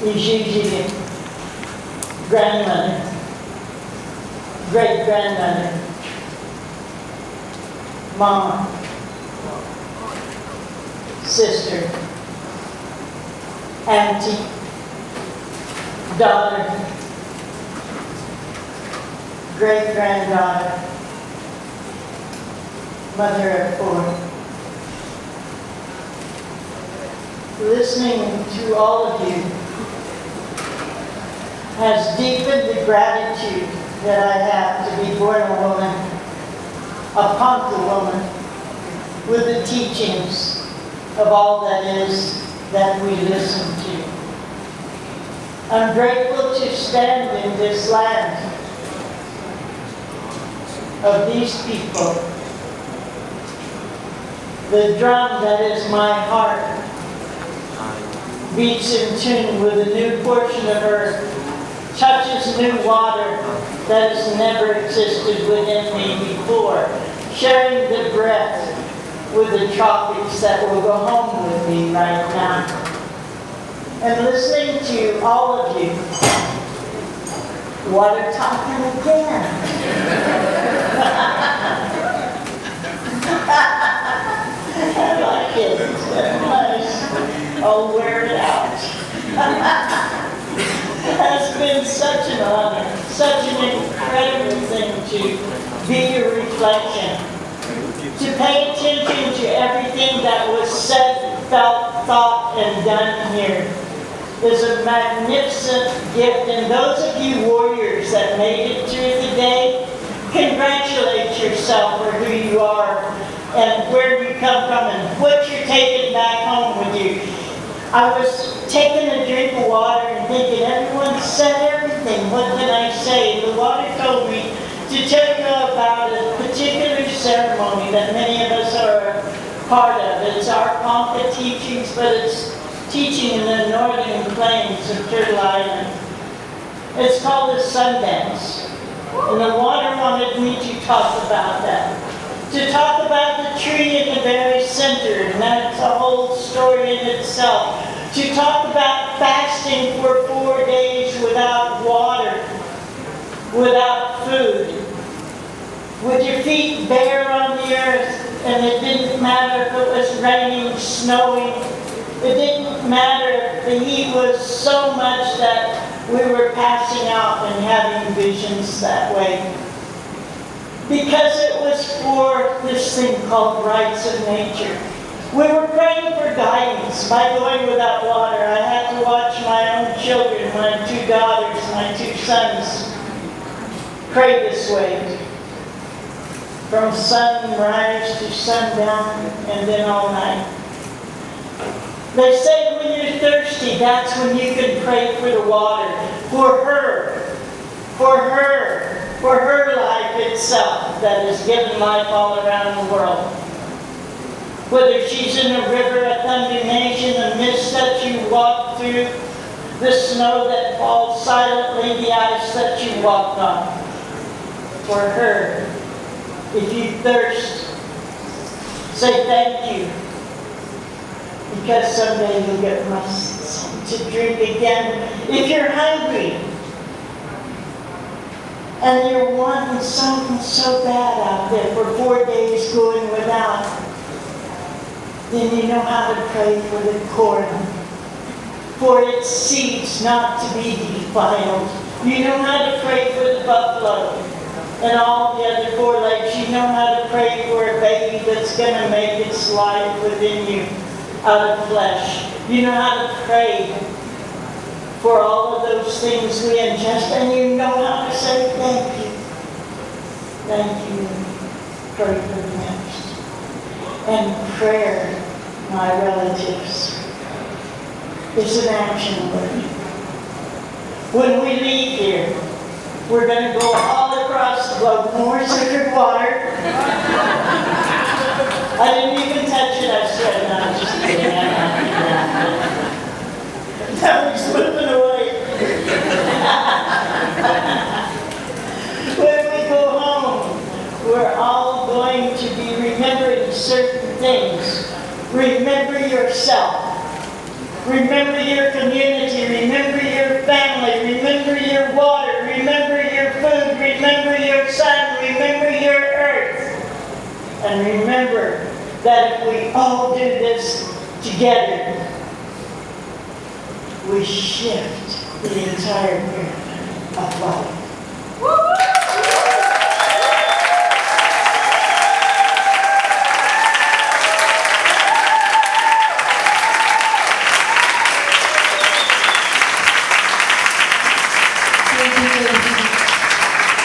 is usually grandmother, great-grandmother, mama, sister, auntie, daughter, great-granddaughter, mother of 4. Listening to all of you has deepened the gratitude that I have to be born a woman, upon the woman, with the teachings of all that is that we listen to. I'm grateful to stand in this land of these people. The drum that is my heart beats in tune with a new portion of earth, touches new water that has never existed within me before, sharing the breath with the tropics that will go home with me right now. And listening to all of you, water talking again. I like it. It's nice. I'll wear it out. It's been such an honor, such an incredible thing to be a reflection, to pay attention to everything that was said, felt, thought, and done here is a magnificent gift. And those of you warriors that made it through the day, congratulate yourself for who you are and where you come from and what you're taking back home with you. I was taking a drink of water and thinking, everyone said everything. What can I say? The water told me to tell you about a particular ceremony that many of us are a part of. It's our Ponca teachings, but it's teaching in the northern plains of Turtle Island. It's called the Sundance. And the water wanted me to talk about that. To talk about the tree in the very center, and that's a whole story in itself. To talk about fasting for 4 days without water, without food, with your feet bare on the earth, and it didn't matter if it was raining, snowing. It didn't matter if the heat was so much that we were passing out and having visions that way. Because it was for this thing called rights of nature. We were praying for guidance by going without water. I had to watch my own children, my 2 daughters, my 2 sons, pray this way. From sunrise to sundown and then all night. They say when you're thirsty, that's when you can pray for the water. For her. For her. For her life itself that has given life all around the world. Whether she's in a river, a thunderation, the mist that you walk through, the snow that falls silently, the ice that you walk on. For her, if you thirst, say thank you. Because someday you'll get something to drink again. If you're hungry, and you're wanting something so bad out there for 4 days going without, then you know how to pray for the corn, for its seeds not to be defiled. You know how to pray for the buffalo and all the other 4 legs. You know how to pray for a baby that's going to make its life within you out of flesh. You know how to pray for all of those things we ingest, and you know how to say thank you. Thank you. Pray for the next. And prayer, my relatives, is an action word. When we leave here, we're going to go all across the globe. More sacred water. I didn't even touch it, I swear. No, I'm just kidding. Now he's slipping away. When we go home, we're all going to be remembering certain things. Remember yourself. Remember your community, remember your family, remember your water, remember your food, remember your sun, remember your earth. And remember that if we all do this together, we shift the entire pyramid of life.